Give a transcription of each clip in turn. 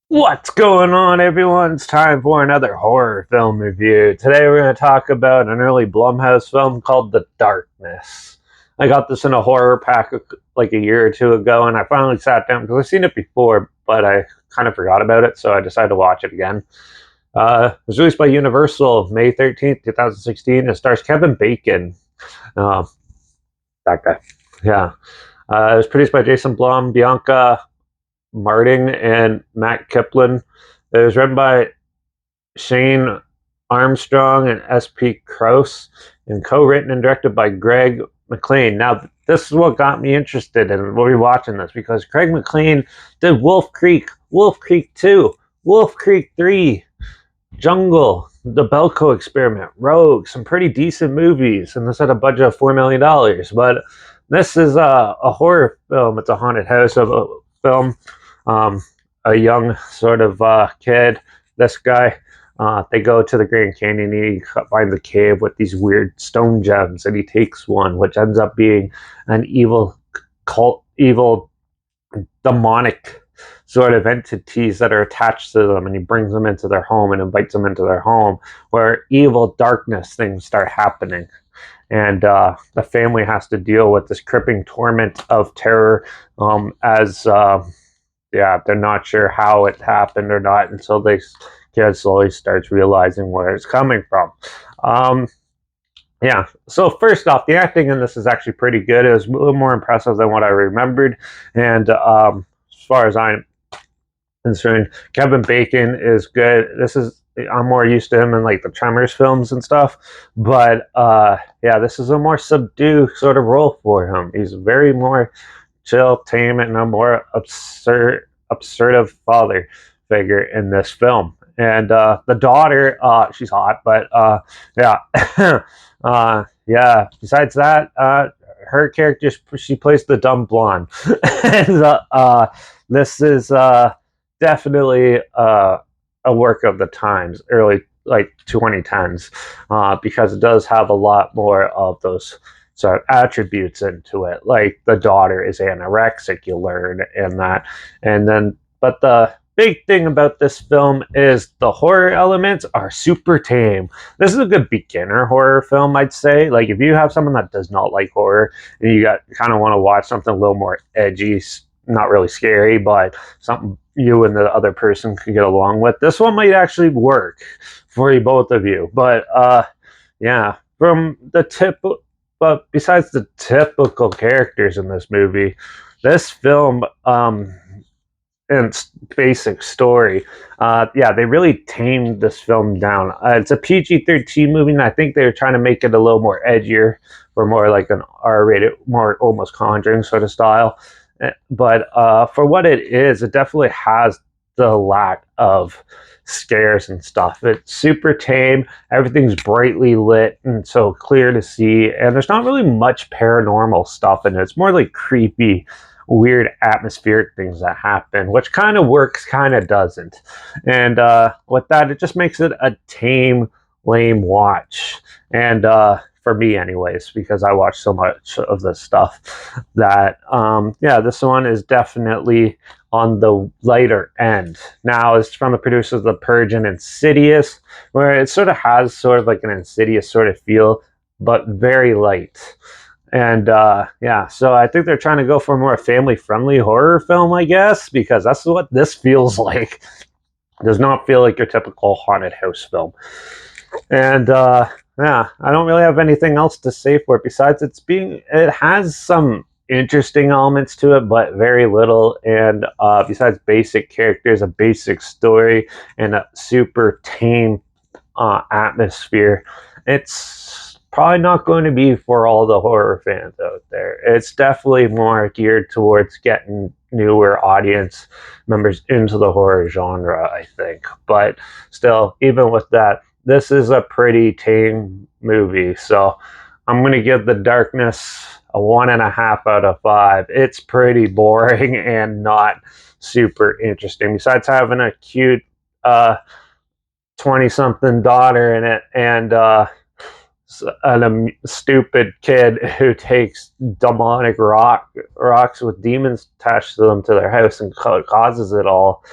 What's going on, everyone? It's time for another horror film review. Today we're going to talk about an early Blumhouse film called The Darkness. I got this in a horror pack like a year or two ago, and I finally sat down because I've seen it before, but I kind of forgot about it, so I decided to watch it again. It was released by Universal May 13th, 2016. It stars Kevin Bacon. Uh, that guy. Yeah. It was produced by Jason Blum, Bianca Marting, and Matt Kiplin. It was written by Shane Armstrong and S.P. Krause, and co-written and directed by Greg McLean. Now, this is what got me interested in rewatching this, because Craig McLean did Wolf Creek 2, Wolf Creek 3, Jungle, The Belko Experiment, Rogue, some pretty decent movies, and this had a budget of $4 million. But this is a horror film. It's a haunted house of a film. Um, a young sort of kid, this guy, they go to the Grand Canyon and he finds a cave with these weird stone gems, and he takes one, which ends up being an evil cult, evil demonic sort of entities that are attached to them, and he brings them into their home and invites them into their home, where evil darkness things start happening. And the family has to deal with this crippling torment of terror, as yeah, they're not sure how it happened or not until they kid slowly starts realizing where it's coming from. Um, yeah, so first off, the acting in this is actually pretty good. It was a little more impressive than what I remembered, and as far as I'm concerned, Kevin Bacon is good. I'm more used to him in like the Tremors films and stuff, but yeah, this is a more subdued sort of role for him. He's very more chill, tame, and a more absurd father figure in this film. And the daughter, she's hot, but yeah, yeah. Besides that, her character, she plays the dumb blonde, and this is definitely a work of the times, early like 2010s, because it does have a lot more of those sort of attributes into it. Like the daughter is anorexic, you learn in that. And then, but the big thing about this film is the horror elements are super tame. This is a good beginner horror film, I'd say. Like if you have someone that does not like horror and you got kind of want to watch something a little more edgy, not really scary, but something you and the other person can get along with, this one might actually work for you, both of you. But yeah, from the tip, but besides the typical characters in this movie, this film and basic story, yeah, they really tamed this film down. It's a PG-13 movie, and I think they were trying to make it a little more edgier, or more like an R-rated, more almost Conjuring sort of style. But for what it is, it definitely has the lack of scares and stuff. It's super tame. Everything's brightly lit and so clear to see. And there's not really much paranormal stuff in it. It's more like creepy, weird atmospheric things that happen, which kind of works, kind of doesn't. And with that, it just makes it a tame, lame watch. And for me, anyways, because I watch so much of this stuff that, yeah, this one is definitely on the lighter end. Now, it's from the producers of The Purge and Insidious, where it sort of has sort of like an Insidious sort of feel, but very light. And yeah, so I think they're trying to go for more family-friendly horror film, I guess, because that's what this feels like. It does not feel like your typical haunted house film. And yeah, I don't really have anything else to say for it besides it has some interesting elements to it, but very little. And besides basic characters, a basic story, and a super tame atmosphere, it's probably not going to be for all the horror fans out there. It's definitely more geared towards getting newer audience members into the horror genre, I think. But still, even with that, this is a pretty tame movie. So I'm going to give The Darkness a 1.5 out of 5. It's pretty boring and not super interesting. Besides having a cute 20-something daughter in it, and a stupid kid who takes demonic rocks with demons attached to them to their house and causes it all.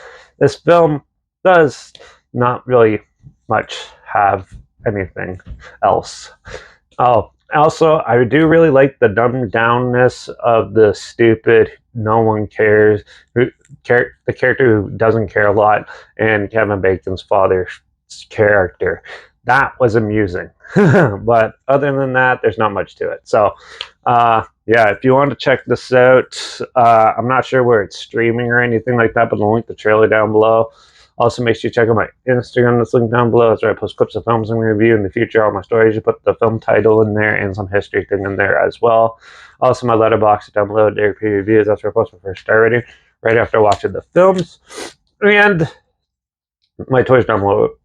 this film does not really much have anything else. Oh, also, I do really like the dumbed downness of the stupid, no one cares, the character who doesn't care a lot, and Kevin Bacon's father's character. That was amusing. But other than that, there's not much to it. So, yeah, if you want to check this out, I'm not sure where it's streaming or anything like that, but I'll link the trailer down below. Also, make sure you check out my Instagram that's linked down below. That's where I post clips of films and review in the future. All my stories, you put the film title in there and some history thing in there as well. Also, my Letterbox down below, Derek P Reviews. That's where I post my first star rating right after watching the films. And my toys down below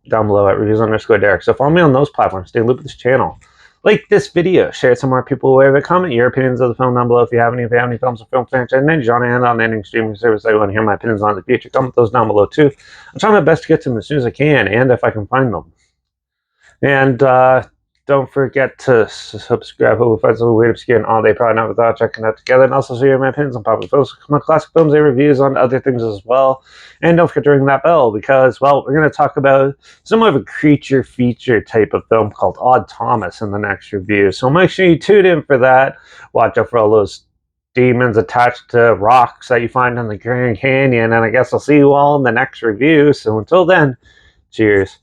at reviews_Derek. So follow me on those platforms. Stay in loop with this channel. Like this video, share it so more people will ever comment your opinions of the film down below. If you have any films or film franchise, and any genre and on any streaming service I want to hear my opinions on in the future, comment those down below too. I'm trying my best to get to them as soon as I can, and if I can find them. And don't forget to subscribe. Who finds some weird, obscure, and all day probably not without checking out together. And also share my opinions on popular films, my classic films, and reviews on other things as well. And don't forget to ring that bell because, well, we're going to talk about somewhat of a creature feature type of film called Odd Thomas in the next review. So make sure you tune in for that. Watch out for all those demons attached to rocks that you find in the Grand Canyon. And I guess I'll see you all in the next review. So until then, cheers.